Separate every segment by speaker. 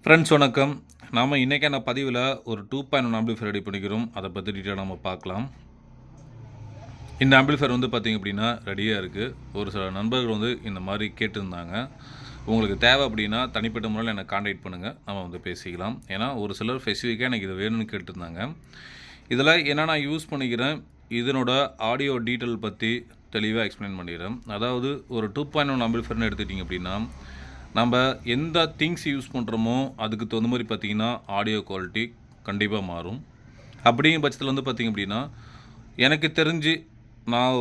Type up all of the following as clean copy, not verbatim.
Speaker 1: Friends வணக்கம். நாம இன்னைக்கான பதிவுல ஒரு 2.1 ஆம்பிளிஃபையர் ரெடி பண்ணிக்கிறோம். அத பத்தி டீட்டெயிலா நம்ம பார்க்கலாம். இந்த ஆம்பிளிஃபையர் வந்து பார்த்தீங்க அப்படின்னா, ரெடியா இருக்கு. ஒரு சில நண்பர்கள் வந்து இந்த மாரி கேட்டிருந்தாங்க. உங்களுக்கு தேவை அப்படின்னா, தனிப்பட்ட முறையில என்ன கான்டாக்ட் பண்ணுங்க. நம்ம வந்து பேசிக்கலாம். ஏன்னா, ஒரு சிலர் ஸ்பெசிஃபிக்கா எனக்கு இது வேணும்னு கேட்டிருந்தாங்க. இதில என்ன நான் யூஸ் பண்ணிக்கிறேன், இதனோட ஆடியோ டீட்டெயில் பத்தி தெளிவா எக்ஸ்ப்ளைன் பண்ணிடுறேன். அதாவது ஒரு 2.1 ஆம்பிளிஃபையர்னு எடுத்துக்கிட்டீங்க அப்படின்னா, நம்ப எந்த திங்ஸ் யூஸ் பண்ணுறோமோ, அதுக்கு தகுந்த மாரி பார்த்தீங்கன்னா, ஆடியோ குவாலிட்டி கண்டிப்பா மாறும். அப்படிங்கிற பட்சத்தில வந்து பார்த்தீங்க அப்படின்னா, எனக்கு தெரிஞ்சு நான்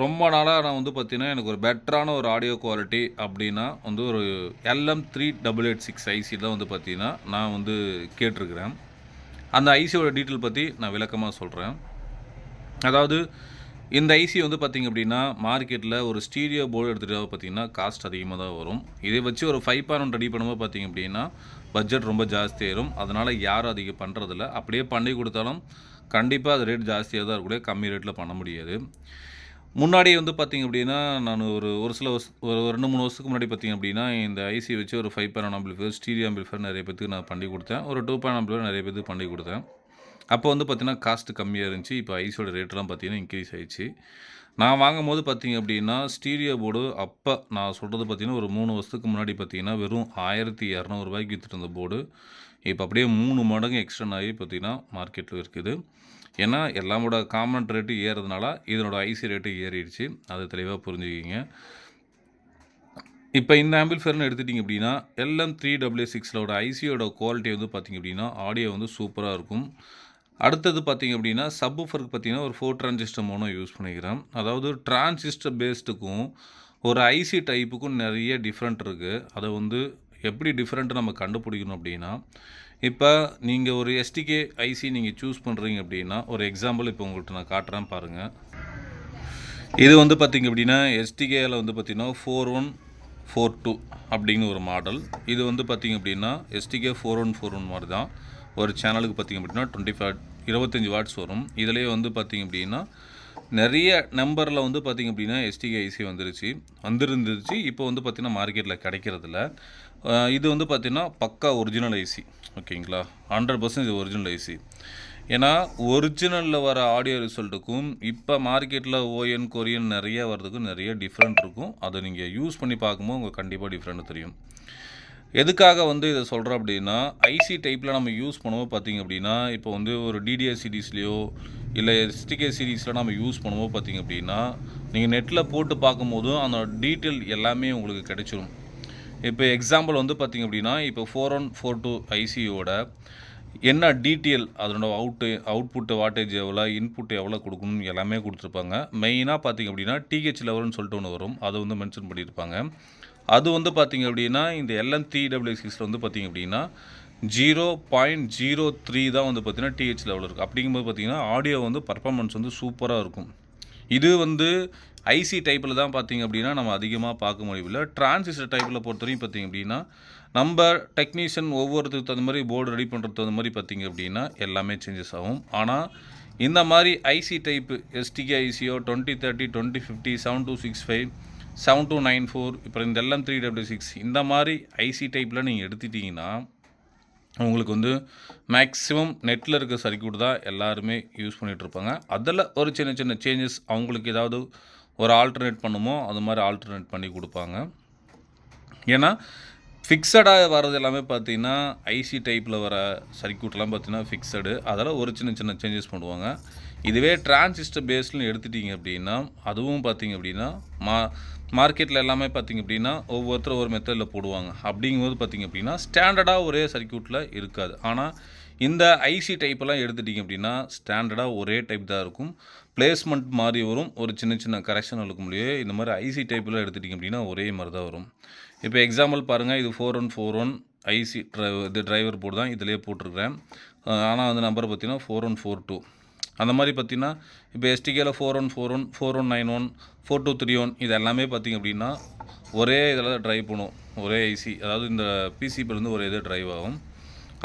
Speaker 1: ரொம்ப நாளா நான் வந்து பார்த்தீங்கன்னா, எனக்கு ஒரு பெட்டரான ஒரு ஆடியோ குவாலிட்டி அப்படின்னா வந்து ஒரு LM3886 ஐசி தான் வந்து பார்த்தீங்கன்னா, நான் வந்து கேட்டிருக்கிறேன். அந்த ஐசியோட டீட்டெயில் பத்தி நான் விளக்கமா சொல்றேன். அதாவது இந்த ஐசி வந்து பார்த்தீங்க அப்படின்னா, மார்க்கெட்ல ஒரு ஸ்டீரியோ போர்டு எடுத்துட்டா பார்த்தீங்கன்னா, காஸ்ட் அதிகமா தான் வரும். இதை வச்சு ஒரு 5.1 ரெடி பண்ணும்போது பார்த்தீங்க அப்படின்னா, பட்ஜெட் ரொம்ப ஜாஸ்தியாயிரும். அதனால யாரும் அதிகம் பண்றதில்ல. அப்படியே பண்ணி குடுத்தாலும், கண்டிப்பா அது ரேட் ஜாஸ்தியா தான் இருக்கும். கம்மி ரேட்ல பண்ண முடியாது. முன்னாடி வந்து பார்த்தீங்க அப்படின்னா, நான் ஒரு ஒரு சில ஒரு 2, 3 வருஷத்துக்கு முன்னாடி பார்த்தீங்க அப்படின்னா, இந்த ஐசி வச்சு ஒரு 5.1 ஆம்பிளிஃபையர், ஸ்டீரியோ ஆம்பிளிஃபையர் நெறைய பேத்துக்கு நான் பண்ணி குடுத்தேன். ஒரு 2.1 ஆம்பிளிஃபையர் நெறைய பேத்துக்கு பண்ணி குடுத்தேன். அப்போ வந்து பார்த்தீங்கன்னா, காஸ்ட் கம்மியா இருந்துச்சு. இப்போ ஐஸோட ரேட்லாம் பார்த்தீங்கன்னா, இன்க்ரீஸ் ஆயிடுச்சு. நான் வாங்கும்போது பார்த்தீங்க அப்படின்னா, ஸ்டீரியோ போர்டு அப்ப நான் சொல்றது பார்த்தீங்கன்னா, ஒரு 3 வருஷத்துக்கு முன்னாடி பார்த்தீங்கன்னா, வெறும் ரூ. 1200 வித்துட்டு இருந்த போர்டு, இப்போ அப்படியே 3 மடங்கு எக்ஸ்டெண்ட் ஆகி பார்த்தீங்கன்னா, மார்க்கெட்ல இருக்குது. ஏன்னா, எல்லாமோட காம்பனன்ட் ரேட்டு ஏறுறதுனால, இதனோட ஐசி ரேட்டு ஏறிடுச்சு. அது தெளிவா புரிஞ்சுக்கிங்க. இப்ப இந்த ஆம்பிளிஃபையர்னு எடுத்துட்டீங்க அப்படின்னா, LM366 ஐசியோட குவாலிட்டி வந்து பார்த்தீங்க அப்படின்னா, ஆடியோ வந்து சூப்பரா இருக்கும். அடுத்தது பார்த்தீங்க அப்படின்னா, சப்வூஃபருக்கு பார்த்தீங்கன்னா, ஒரு 4 டிரான்சிஸ்டர் மோனோ யூஸ் பண்ணிக்கிறேன். அதாவது டிரான்சிஸ்டர் பேஸ்டுக்கும், ஒரு ஐசி டைப்புக்கும் நெறைய டிஃப்ரெண்ட் இருக்கு. அத வந்து எப்படி டிஃப்ரெண்ட்டு நம்ம கண்டுபிடிக்கணும் அப்படின்னா, இப்ப நீங்க ஒரு எஸ்டிகே ஐசி நீங்க சூஸ் பண்றீங்க அப்படின்னா, ஒரு எக்ஸாம்பிள் இப்போ உங்கள்ட்ட நான் காட்டுறேன் பாருங்க. இது வந்து பார்த்தீங்க அப்படின்னா, எஸ்டிகேல வந்து பார்த்தீங்கன்னா, 4142 அப்படின்னு ஒரு மாடல். இது வந்து பார்த்தீங்க அப்படின்னா, எஸ்டிகே 4141 மாரி தான். ஒரு சேனலுக்கு பார்த்தீங்க அப்படின்னா, 25 வாட்ஸ் வரும். இதிலேயே வந்து பார்த்தீங்க அப்படின்னா, நெறைய நம்பர்ல வந்து பார்த்தீங்க அப்படின்னா, எஸ்டிகே ஐசி வந்திருந்துச்சு. இப்போ வந்து பார்த்தீங்கன்னா, மார்க்கெட்ல கிடைக்கிறதில்ல. இது வந்து பார்த்தீங்கன்னா, பக்கா ஒரிஜினல் ஐசி. ஓகேங்களா? 100% இது ஒரிஜினல் ஐசி. ஏன்னா, ஒரிஜினல்ல வர ஆடியோ ரிசல்ட்டுக்கும், இப்ப மார்க்கெட்ல ஓஎன், கொரியன் நெறைய வரதுக்கும் நெறைய டிஃப்ரெண்ட் இருக்கும். அத நீங்க யூஸ் பண்ணி பார்க்கும்போது உங்களுக்கு கண்டிப்பா டிஃப்ரெண்ட் தெரியும். எதுக்காக வந்து இத சொல்றேன் அப்படின்னா, ஐசி டைப்ல நம்ம யூஸ் பண்ணும்போது பார்த்தீங்க அப்படின்னா, இப்போ வந்து ஒரு டிடிஎஸ் சீரிஸ்லயோ, இல்ல எஸ்டிகே சீரிஸ்ல நம்ம யூஸ் பண்ணும்போது பார்த்தீங்க அப்படின்னா, நீங்க நெட்ல போட்டு பார்க்கும்போதும் அதோட டீட்டெயில் எல்லாமே உங்களுக்கு கிடைச்சிரும். இப்போ எக்ஸாம்பிள் வந்து பார்த்தீங்க அப்படின்னா, இப்போ 4142 ஐசியோட என்ன டீட்டெயில் அதனோட அவுட்புட் வாட்டேஜ் எவ்வளோ, இன்புட் எவ்வளோ குடுக்கணும்னு எல்லாமே குடுத்துருப்பாங்க. மெயினா பார்த்தீங்க அப்படின்னா, டிஹெச் லெவல்னு சொல்லிட்டு ஒண்ணு வரும். அத வந்து மென்ஷன் பண்ணியிருப்பாங்க. அது வந்து பார்த்தீங்க அப்படின்னா, இந்த LM366ல வந்து பார்த்தீங்க அப்படின்னா, 0.03 தான் வந்து பார்த்தீங்கன்னா, டிஹெச் லெவல் இருக்கும். அப்படிங்கும்போது பார்த்தீங்கன்னா, ஆடியோ வந்து பெர்ஃபார்மன்ஸ் வந்து சூப்பரா இருக்கும். இது வந்து ஐசி டைப்ல தான் பார்த்தீங்க அப்படின்னா, நம்ம அதிகமா பார்க்க முடியவில்ல. டிரான்சிஸ்டர் டைப்ல பொறுத்தவரைக்கும் பார்த்தீங்க அப்படின்னா, நம்ப டெக்னீஷியன் ஒவ்வொருத்தருக்கு தகுந்த மாரி போர்டு ரெடி பண்ணுறதுக்கு தகுந்த மாரி பார்த்தீங்க அப்படின்னா, எல்லாமே சேஞ்சஸ் ஆகும். ஆனா, இந்த மாரி ஐசி டைப் எஸ்டிகே ஐசியோ 2030, 2050, 7265, 7294 அப்புறம் இந்த LM366 இந்த மாரி ஐசி டைப்ல நீங்க எடுத்துட்டீங்கன்னா, உங்களுக்கு வந்து மேக்ஸிமம் நெட்ல இருக்க சர்க்யூட் தான் எல்லாருமே யூஸ் பண்ணிட்டுருப்பாங்க. அதில ஒரு சின்ன சின்ன சேஞ்சஸ் அவங்களுக்கு ஏதாவது ஒரு ஆல்டர்னேட் பண்ணுமோ, அது மாரி ஆல்டர்னேட் பண்ணி குடுப்பாங்க. ஏன்னா, ஃபிக்ஸடா வர்றது எல்லாமே பார்த்தீங்கன்னா, ஐசி டைப்ல வர சர்க்யூட்லாம் பார்த்தீங்கன்னா ஃபிக்ஸடு. அதில ஒரு சின்ன சின்ன சேஞ்சஸ் பண்ணுவாங்க. இதுவே டிரான்சிஸ்டர் பேஸ்டுன்னு எடுத்துட்டீங்க அப்படின்னா, அதுவும் பார்த்தீங்க அப்படின்னா, மார்க்கெட்ல எல்லாமே பார்த்தீங்க அப்படின்னா, ஒவ்வொருத்தரும் ஒரு மெத்தட்ல போடுவாங்க. அப்படிங்கும்போது பார்த்தீங்க அப்படின்னா, ஸ்டாண்டர்டா ஒரே சர்க்யூட்ல இருக்காது. ஆனா, இந்த ஐசி டைப்லாம் எடுத்துட்டீங்க அப்படின்னா, ஸ்டாண்டர்டா ஒரே டைப் தான் இருக்கும். பிளேஸ்மெண்ட் மாறி வரும். ஒரு சின்ன சின்ன கரெக்ஷன் இருக்கும் முடியும். இந்த மாரி ஐசி டைப்ல எடுத்துட்டீங்க அப்படின்னா, ஒரே மாரி தான் வரும். இப்போ எக்ஸாம்பிள் பாருங்க. இது 4141 ஐசி இது டிரைவர் போர்டு தான் இதிலேயே போட்டிருக்கிறேன். ஆனா வந்து நம்பர் பார்த்தீங்கன்னா 4142 அந்த மாரி பார்த்தீங்கன்னா, இப்போ எஸ்டிகேல 4141, 4191, 4231 இது எல்லாமே பார்த்தீங்க அப்படின்னா, ஒரே இதில தான் டிரைவ் பண்ணும். ஒரே ஐசி அதாவது இந்த பிசிபிலேருந்து ஒரு இது டிரைவ் ஆகும்.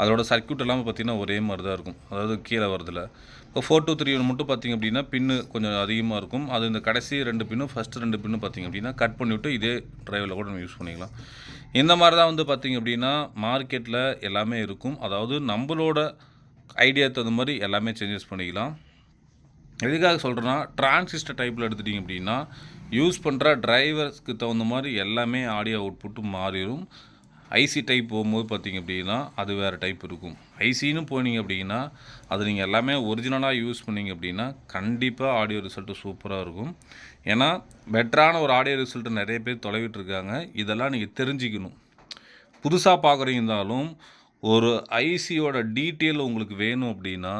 Speaker 1: அதோட சர்க்யூட் எல்லாமே பார்த்தீங்கன்னா, ஒரே மாரி தான் இருக்கும். அதாவது கீழ வரதுல. இப்போ 4231 மட்டும் பார்த்தீங்க அப்படின்னா, பின்னு கொஞ்சம் அதிகமா இருக்கும். அது இந்த கடைசி 2 பின்னும், ஃபர்ஸ்ட் 2 பின்னும் பார்த்தீங்க அப்படின்னா, கட் பண்ணிவிட்டு இதே டிரைவ்ல கூட நம்ம யூஸ் பண்ணிக்கலாம். இந்த மாதிரி தான் வந்து பார்த்திங்க அப்படின்னா மார்க்கெட்டில் எல்லாமே இருக்கும். அதாவது நம்மளோட ஐடியாவுக்கு தகுந்த மாதிரி எல்லாமே சேஞ்சஸ் பண்ணிக்கலாம். எதுக்காக சொல்கிறேன்னா, டிரான்சிஸ்டர் டைப்பில் எடுத்துட்டிங்க அப்படின்னா யூஸ் பண்ணுற டிரைவர்ஸ்க்கு தகுந்த மாதிரி எல்லாமே ஆடியோ அவுட்புட்டு மாறிடும். ஐசி டைப் போகும்போது பார்த்திங்க அப்படின்னா அது வேறு டைப் இருக்கும். ஐசின்னு போனீங்க அப்படின்னா அது நீங்கள் எல்லாமே ஒரிஜினலாக யூஸ் பண்ணிங்க அப்படின்னா கண்டிப்பாக ஆடியோ ரிசல்ட்டு சூப்பராக இருக்கும். ஏன்னா பெட்டரான ஒரு ஆடியோ ரிசல்ட்டு நிறைய பேர் தொலைவிட்டுருக்காங்க. இதெல்லாம் நீங்கள் தெரிஞ்சுக்கணும். புதுசாக பார்க்குறீங்கனாலும் ஒரு ஐசியோட டீட்டெயில் உங்களுக்கு வேணும் அப்படின்னா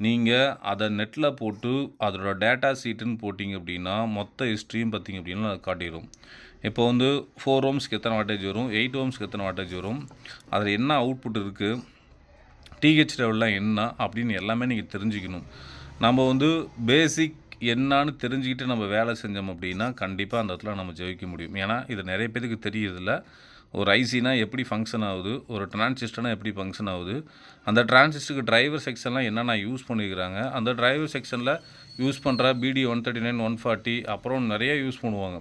Speaker 1: நீங்கள் அதை நெட்டில் போட்டு அதோட டேட்டா ஷீட்டுன்னு போட்டிங்க அப்படின்னா மொத்த ஹிஸ்ட்ரியும் பார்த்திங்க அப்படின்னா அது காட்டிடும். இப்போ வந்து 4 ஓம்ஸ்க்கு எத்தனை வாட்டேஜ் வரும், 8 ஓம்ஸ்க்கு எத்தனை வாட்டேஜ் வரும், அதில் என்ன அவுட்புட் இருக்குது, டிஹெச் லெவல்லாம் என்ன அப்படின்னு எல்லாமே நீங்கள் தெரிஞ்சுக்கணும். நம்ம வந்து பேசிக் என்னான்னு தெரிஞ்சுக்கிட்டு நம்ம வேலை செஞ்சோம் அப்படின்னா கண்டிப்பாக அந்த இடத்துல நம்ம ஜெயிக்க முடியும். ஏன்னா இது நிறைய பேருக்கு தெரியறதில்ல. ஒரு ஐசினா எப்படி ஃபங்க்ஷன் ஆகுது, ஒரு டிரான்சிஸ்டர்னால் எப்படி ஃபங்க்ஷன் ஆகுது, அந்த டிரான்சிஸ்டருக்கு டிரைவர் செக்ஷன்லாம் என்னென்ன யூஸ் பண்ணிக்கிறாங்க, அந்த டிரைவர் செக்ஷனில் யூஸ் பண்ணுற பிடி 139 140 அப்புறம் நிறைய யூஸ் பண்ணுவாங்க.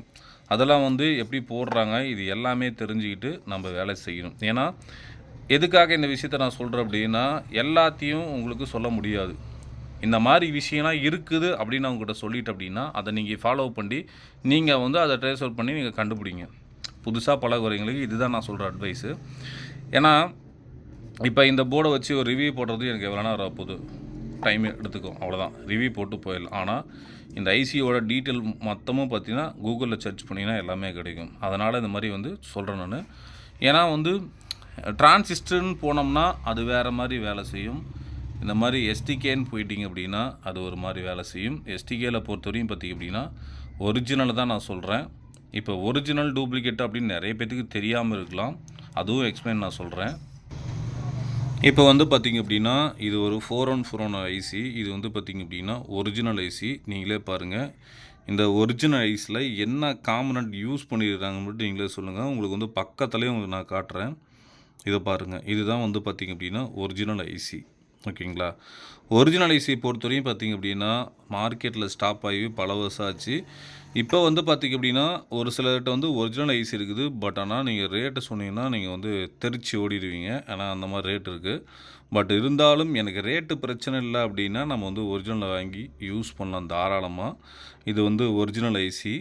Speaker 1: அதெல்லாம் வந்து எப்படி போடுறாங்க, இது எல்லாமே தெரிஞ்சுக்கிட்டு நம்ம வேலை செய்யணும். ஏன்னா எதுக்காக இந்த விஷயத்தை நான் சொல்கிறேன் அப்படின்னா எல்லாத்தையும் உங்களுக்கு சொல்ல முடியாது. இந்த மாதிரி விஷயம்லாம் இருக்குது அப்படின்னு அவங்ககிட்ட சொல்லிட்டு அப்படின்னா அதை நீங்கள் ஃபாலோ பண்ணி நீங்கள் வந்து அதை ட்ரேஸ் அவுட் பண்ணி நீங்கள் கண்டுபிடிங்க. புதுசாக பழகுறவங்களுக்கு இதுதான் நான் சொல்கிற அட்வைஸு. ஏன்னா இப்போ இந்த போர்டை வச்சு ஒரு ரிவ்யூ போடுறது எனக்கு எவ்வளோ நேரம் வரப்போகுது, டைம் எடுத்துக்கும், அவ்வளோதான். ரிவ்யூ போட்டு போயிடலாம். ஆனால் இந்த ஐசியோட டீட்டெயில் மொத்தமும் பார்த்திங்கன்னா கூகுளில் சர்ச் பண்ணிங்கன்னா எல்லாமே கிடைக்கும். அதனால் இந்த மாதிரி வந்து சொல்கிறேன் நான். ஏன்னா வந்து டிரான்சிஸ்டர்னு போனோம்னா அது வேறு மாதிரி வேலை செய்யும். இந்த மாதிரி எஸ்டிகேன்னு போயிட்டிங்க அப்படின்னா அது ஒரு மாதிரி வேலை செய்யும். எஸ்டிகேயில் பொறுத்தவரையும் பார்த்திங்க அப்படின்னா ஒரிஜினல் தான் நான் சொல்கிறேன். இப்போ ஒரிஜினல் டூப்ளிகேட் அப்படின்னு நிறைய பேத்துக்கு தெரியாமல் இருக்கலாம். அதுவும் எக்ஸ்பிளைன் நான் சொல்கிறேன். இப்போ வந்து பார்த்திங்க அப்படின்னா இது ஒரு 4141 ஐசி. இது வந்து பார்த்திங்க அப்படின்னா ஒரிஜினல் ஐசி. நீங்களே பாருங்கள். இந்த ஒரிஜினல் ஐஸில் என்ன காம்பனண்ட் யூஸ் பண்ணியிருக்காங்கன்னு மட்டும் நீங்களே சொல்லுங்கள். உங்களுக்கு வந்து பக்கத்துலேயே உங்களுக்கு நான் காட்டுறேன். இதை பாருங்கள். இதுதான் வந்து பார்த்திங்க அப்படின்னா ஒரிஜினல் ஐசி. ஓகேங்களா? ஒரிஜினல் ஐசி பொறுத்தவரையும் பார்த்திங்க அப்படின்னா மார்க்கெட்டில் ஸ்டாப் ஆகி பல வருஷம் ஆச்சு. இப்போ வந்து பார்த்திங்க அப்படின்னா ஒரு சிலர்கிட்ட வந்து ஒரிஜினல் ஐசி இருக்குது. பட் ஆனால் நீங்கள் ரேட்டு சொன்னீங்கன்னா நீங்கள் வந்து தெரிச்சு ஓடிடுவீங்க. ஏன்னா அந்த மாதிரி ரேட் இருக்குது. பட் இருந்தாலும் எனக்கு ரேட்டு பிரச்சனை இல்லை அப்படின்னா நம்ம வந்து ஒரிஜினலை வாங்கி யூஸ் பண்ணலாம் தாராளமாக. இது வந்து ஒரிஜினல் ஐசி.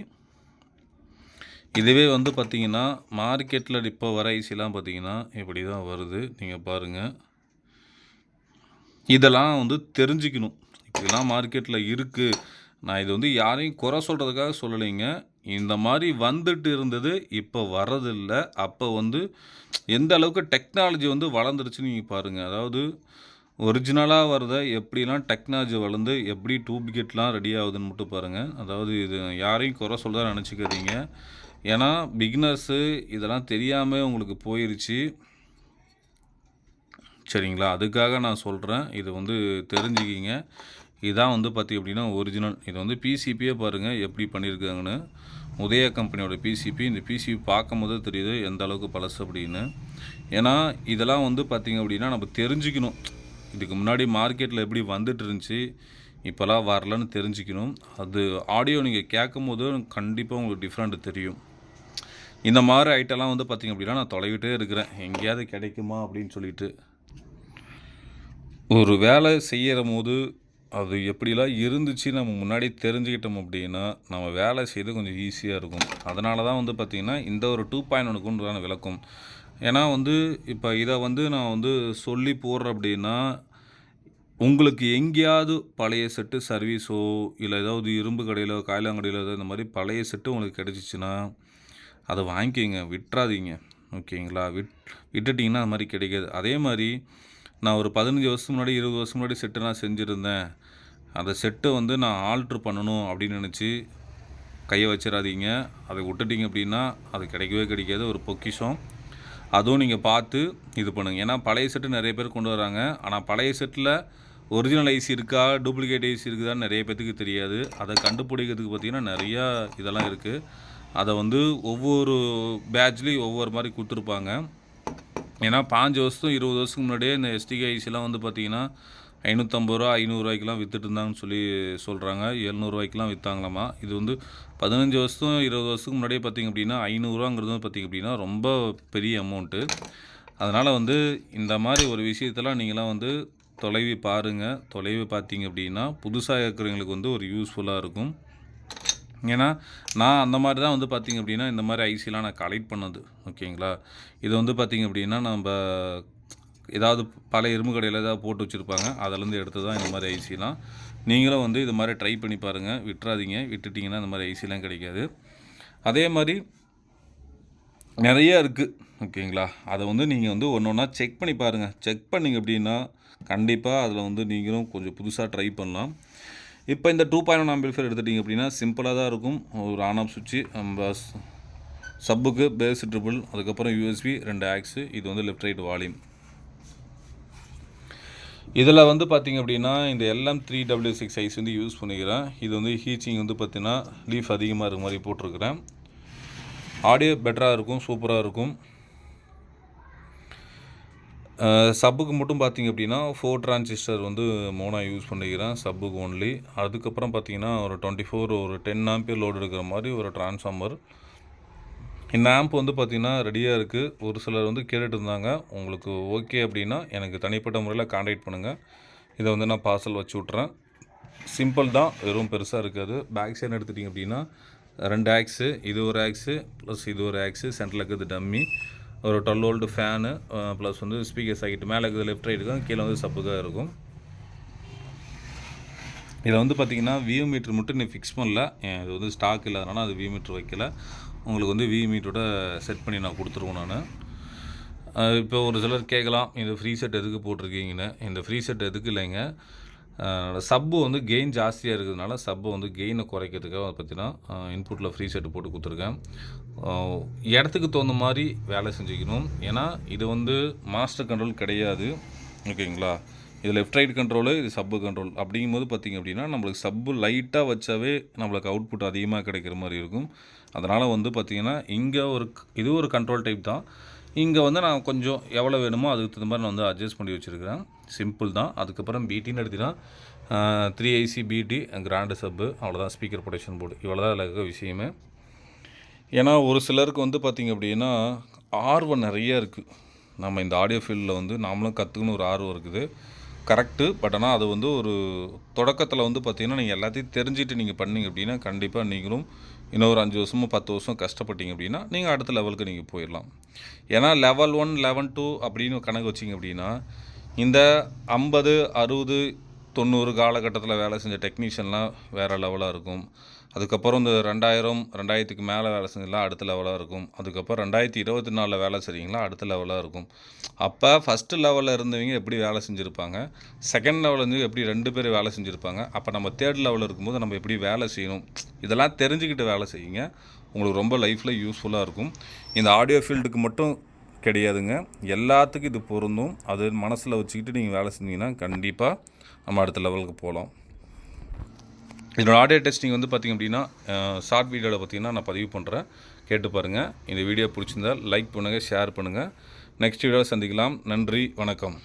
Speaker 1: இதுவே வந்து பார்த்திங்கன்னா மார்க்கெட்டில் இப்போ வர ஐசிலாம் பார்த்திங்கன்னா இப்படி தான் வருது. நீங்கள் பாருங்கள். இதெல்லாம் வந்து தெரிஞ்சுக்கணும். இப்படிலாம் மார்க்கெட்டில் இருக்குது. நான் இது வந்து யாரையும் குறை சொல்கிறதுக்காக சொல்லலைங்க. இந்த மாதிரி வந்துட்டு இருந்தது, இப்போ வர்றதில்ல. அப்போ வந்து எந்த அளவுக்கு டெக்னாலஜி வந்து வளர்ந்துருச்சுன்னு நீங்கள் பாருங்கள். அதாவது ஒரிஜினலாக வரத எப்படிலாம் டெக்னாலஜி வளர்ந்து எப்படி டூப்ளிகேட்லாம் ரெடி ஆகுதுன்னு மட்டும் பாருங்கள். அதாவது இது யாரையும் குறை சொல்கிறதா நினச்சிக்காதீங்க. ஏன்னா பிகினர்ஸு இதெல்லாம் தெரியாமல் உங்களுக்கு போயிருச்சு. சரிங்களா? அதுக்காக நான் சொல்கிறேன். இது வந்து தெரிஞ்சுக்கிங்க. இதான் வந்து பார்த்திங்க அப்படின்னா ஒரிஜினல். இது வந்து பிசிபியே பாருங்கள் எப்படி பண்ணியிருக்காங்கன்னு. உதயா கம்பெனியோட பிசிபி. இந்த பிசிபி பார்க்கும்போது தெரியுது எந்த அளவுக்கு பழசு அப்படின்னு. ஏன்னா இதெல்லாம் வந்து பார்த்திங்க அப்படின்னா நம்ம தெரிஞ்சுக்கணும். இதுக்கு முன்னாடி மார்க்கெட்டில் எப்படி வந்துட்டு இருந்துச்சு, இப்போலாம் வரலன்னு தெரிஞ்சுக்கணும். அது ஆடியோ நீங்கள் கேட்கும்போது கண்டிப்பாக உங்களுக்கு டிஃப்ரெண்ட் தெரியும். இந்த மாதிரி ஐட்டம்லாம் வந்து பார்த்திங்க அப்படின்னா நான் தொலைவிட்டே இருக்கிறேன். எங்கேயாவது கிடைக்குமா அப்படின்னு சொல்லிட்டு. ஒரு வேலை செய்கிற போது அது எப்படிலாம் இருந்துச்சு நம்ம முன்னாடி தெரிஞ்சுக்கிட்டோம் அப்படின்னா நம்ம வேலை செய்து கொஞ்சம் ஈஸியாக இருக்கும். அதனால தான் வந்து பார்த்திங்கன்னா இந்த ஒரு 2.1க்கு உண்டான விளக்கம். ஏன்னா வந்து இப்போ இதை வந்து நான் வந்து சொல்லி போடுறேன் அப்படின்னா உங்களுக்கு எங்கேயாவது பழைய செட்டு சர்வீஸோ இல்லை ஏதாவது இரும்பு கடையில் காயிலாங்கடையில் ஏதாவது இந்த மாதிரி பழைய செட்டு உங்களுக்கு கிடச்சிச்சின்னா அதை வாங்கிக்கிங்க, விட்டுறாதீங்க. ஓகேங்களா? விட்டுட்டிங்கன்னா அது மாதிரி கிடைக்காது. அதே மாதிரி நான் ஒரு 15 வருஷம் முன்னாடி 20 வருஷம் முன்னாடி செட்டு நான் செஞ்சுருந்தேன், அந்த செட்டை வந்து நான் ஆல்ட்ரு பண்ணணும் அப்படின்னு நினச்சி கையை வச்சிடாதீங்க. அதை விட்டுட்டிங்க அப்படின்னா அது கிடைக்கவே கிடைக்காது. ஒரு பொக்கிஷம். அதுவும் நீங்கள் பார்த்து இது பண்ணுங்கள். ஏன்னா பழைய செட்டு நிறைய பேர் கொண்டு வராங்க. ஆனால் பழைய செட்டில் ஒரிஜினல் ஐசி இருக்கா, டூப்ளிகேட் ஐசி இருக்குதான்னு நிறைய பேத்துக்கு தெரியாது. அதை கண்டுபிடிக்கிறதுக்கு பார்த்திங்கன்னா நிறையா இதெல்லாம் இருக்குது. அதை வந்து ஒவ்வொரு பேட்ச்லேயும் ஒவ்வொரு மாதிரி கொடுத்துருப்பாங்க. ஏன்னா 5 வருஷம் 20 வருஷத்துக்கு முன்னாடியே இந்த எஸ்டிகே ஐசிலாம் வந்து பார்த்திங்கன்னா ரூ. 500 வித்துட்டு இருந்தாங்கன்னு சொல்லி சொல்கிறாங்க. ரூ. 700 விற்றாங்களாமா. இது வந்து 15 வருஷம் 20 வருஷத்துக்கு முன்னாடியே பார்த்திங்க அப்படின்னா ரூ. 500 வந்து பார்த்திங்க அப்படின்னா ரொம்ப பெரிய அமௌண்ட்டு. அதனால் வந்து இந்த மாதிரி ஒரு விஷயத்தெல்லாம் நீங்களாம் வந்து தொலைவி பாருங்கள். தொலைவி பார்த்தீங்க அப்படின்னா புதுசாக இருக்கிறவங்களுக்கு வந்து ஒரு யூஸ்ஃபுல்லாக இருக்கும். ஏன்னா நான் அந்த மாதிரி தான் வந்து பார்த்திங்க அப்படின்னா இந்த மாதிரி ஐசிலாம் நான் கலெக்ட் பண்ணது. ஓகேங்களா? இது வந்து பார்த்திங்க அப்படின்னா நம்ம ஏதாவது பழைய இரும்பு கடையில் ஏதாவது போட்டு வச்சுருப்பாங்க, அதிலேருந்து எடுத்து தான் இந்த மாதிரி ஐசிலாம். நீங்களும் வந்து இது மாதிரி ட்ரை பண்ணி பாருங்கள். விட்டுறாதீங்க. விட்டுட்டிங்கன்னா இந்த மாதிரி ஐசிலாம் கிடைக்காது. அதே மாதிரி நிறையா இருக்குது. ஓகேங்களா? அதை வந்து நீங்கள் வந்து ஒன்று ஒன்றா செக் பண்ணி பாருங்கள். செக் பண்ணிங்க அப்படின்னா கண்டிப்பாக அதில் வந்து நீங்களும் கொஞ்சம் புதுசாக ட்ரை பண்ணலாம். இப்போ இந்த 2.1 ஆம்பிளிஃபையர் எடுத்துட்டிங்க அப்படின்னா சிம்பிளாக தான் இருக்கும். ஒரு ஆன் ஆஃப் சுவிட்சு, சப்புக்கு பேஸ் ட்ரிபிள், அதுக்கப்புறம் யூஎஸ்பி, 2 ஆக்ஸு, இது வந்து லெஃப்ட் ரைட் வால்யூம். இதில் வந்து பார்த்திங்க அப்படின்னா இந்த LM3W6 ஐஸ் வந்து யூஸ் பண்ணிக்கிறேன். இது வந்து ஹீச்சிங் வந்து பார்த்திங்கன்னா லீஃப் அதிகமாக இருக்க மாதிரி போட்டிருக்கிறேன். ஆடியோ பெட்டராக இருக்கும், சூப்பராக இருக்கும். சப்புக்கு மட்டும் பார்த்திங்க அப்படின்னா 4 டிரான்சிஸ்டர் வந்து மோனா யூஸ் பண்ணிக்கிறேன் சப்புக்கு ஒன்லி. அதுக்கப்புறம் பார்த்திங்கன்னா ஒரு 24 ஒரு 10 ஆம்பியர் லோடு எடுக்கிற மாதிரி ஒரு டிரான்ஸ்ஃபார்மர். இந்த ஆம்ப் வந்து பார்த்திங்கன்னா ரெடியாக இருக்குது. ஒரு சிலர் வந்து கேட்டுட்டு இருந்தாங்க. உங்களுக்கு ஓகே அப்படின்னா எனக்கு தனிப்பட்ட முறையில் கான்டாக்ட் பண்ணுங்கள். இதை வந்து நான் பார்சல் வச்சு விட்றேன். சிம்பிள் தான், வெறும் பெருசாக இருக்காது. பேக் சைடு எடுத்துட்டிங்க அப்படின்னா 2 ஆக்ஸு, இது ஒரு ஆக்ஸு ப்ளஸ் இது ஒரு ஆக்ஸு, சென்டரில் இருக்கிறது டம்மி, ஒரு 12 வோல்ட் ஃபேனு, ப்ளஸ் வந்து ஸ்பீக்கர் சாக்கெட் மேலே இருக்கிறது லெஃப்ட் ரைட்டுக்கும், கீழே வந்து சப்புக்காக இருக்கும். இதில் வந்து பார்த்திங்கன்னா வியூ மீட்ரு மட்டும் நீ ஃபிக்ஸ் பண்ணல. இது வந்து ஸ்டாக் இல்லாதனால அது வியூ மீட்ரு வைக்கல. உங்களுக்கு வந்து வியூ மீட்டரோட செட் பண்ணி நான் கொடுத்துருவேன் நான். இப்போ ஒரு சிலர் கேட்கலாம், இந்த ஃப்ரீ செட் எதுக்கு போட்டிருக்கீங்கன்னு. இந்த ஃப்ரீ செட் எதுக்கு இல்லைங்க, சப்பு வந்து கெயின் ஜாஸ்தியாக இருக்கிறதுனால சப்பை வந்து கெயினை குறைக்கிறதுக்காக பார்த்தீங்கன்னா இன்புட்டில் ஃப்ரீ செட்டு போட்டு கொடுத்துருக்கேன். இடத்துக்கு தகுந்த மாதிரி வேலை செஞ்சுக்கணும். ஏன்னா இது வந்து மாஸ்டர் கண்ட்ரோல் கிடையாது. ஓகேங்களா? இது லெஃப்ட் ரைட் கண்ட்ரோலு, இது சப்பு கண்ட்ரோல். அப்படிங்கும்போது பார்த்திங்க அப்படின்னா நம்மளுக்கு சப்பு லைட்டாக வச்சாவே நம்மளுக்கு அவுட்புட் அதிகமாக கிடைக்கிற மாதிரி இருக்கும். அதனால் வந்து பார்த்திங்கன்னா இங்கே இது ஒரு கண்ட்ரோல் டைப் தான். இங்கே வந்து நான் கொஞ்சம் எவ்வளோ வேணுமோ அதுக்கு தகுந்த மாதிரி நான் வந்து அட்ஜஸ்ட் பண்ணி வச்சுருக்கிறேன். சிம்பிள் தான். அதுக்கப்புறம் பிடின்னு எடுத்திங்கன்னா 3 ஐசி பிடி கிராண்டு சப்பு, அவ்வளோதான். ஸ்பீக்கர் ப்ரொடெக்ஷன் போர்டு, இவ்வளோ தான் இருக்க விஷயமே. ஏன்னா ஒரு சிலருக்கு வந்து பார்த்திங்க அப்படின்னா ஆர்வம் நிறைய இருக்குது. நம்ம இந்த ஆடியோ ஃபீல்டில் வந்து நாமளும் கற்றுக்கணும் ஒரு ஆர்வம் இருக்குது. கரெக்டு. பட் ஆனால் அது வந்து ஒரு தொடக்கத்தில் வந்து பார்த்திங்கன்னா நீங்கள் எல்லாத்தையும் தெரிஞ்சுட்டு நீங்கள் பண்ணிங்க அப்படின்னா கண்டிப்பாக நீங்களும் இன்னும் ஒரு 5 வருஷமோ 10 வருஷம் கஷ்டப்பட்டீங்க அப்படின்னா நீங்கள் அடுத்த லெவலுக்கு நீங்கள் போயிடலாம். ஏன்னா லெவல் 1 லெவல் 2 அப்படின்னு கணக்கு வச்சிங்க அப்படின்னா இந்த 50 60 90 காலகட்டத்தில் வேலை செஞ்ச டெக்னீஷியன்லாம் வேறு லெவலாக இருக்கும். அதுக்கப்புறம் இந்த 2000 மேலே வேலை செஞ்சீங்களா அடுத்த லெவலாக இருக்கும். அதுக்கப்புறம் 2024 வேலை செய்கிறீங்களா அடுத்த லெவலாக இருக்கும். அப்போ ஃபஸ்ட்டு லெவலில் இருந்தவங்க எப்படி வேலை செஞ்சுருப்பாங்க, செகண்ட் லெவலில் இருந்து எப்படி 2 பேர் வேலை செஞ்சுருப்பாங்க, அப்போ நம்ம தேர்ட் லெவலில் இருக்கும்போது நம்ம எப்படி வேலை செய்யணும், இதெல்லாம் தெரிஞ்சுக்கிட்டு வேலை செய்யுங்க. உங்களுக்கு ரொம்ப லைஃப்பில் யூஸ்ஃபுல்லாக இருக்கும். இந்த ஆடியோ ஃபீல்டுக்கு மட்டும் கிடையாதுங்க, எல்லாத்துக்கும் இது பொருந்தும். அது மனசில் வச்சுக்கிட்டு நீங்கள் வேலை செஞ்சீங்கன்னா கண்டிப்பாக நம்ம அடுத்த லெவலுக்கு போகலாம். இதோட ஆடியோ டெஸ்டிங் வந்து பார்த்திங்க அப்படின்னா ஷார்ட் வீடியோவில் பார்த்திங்கன்னா நான் பதிவு பண்ணுறேன், கேட்டு பாருங்கள். இந்த வீடியோ பிடிச்சிருந்தால் லைக் பண்ணுங்கள், ஷேர் பண்ணுங்கள். நெக்ஸ்ட் வீடியோவில் சந்திக்கலாம். நன்றி, வணக்கம்.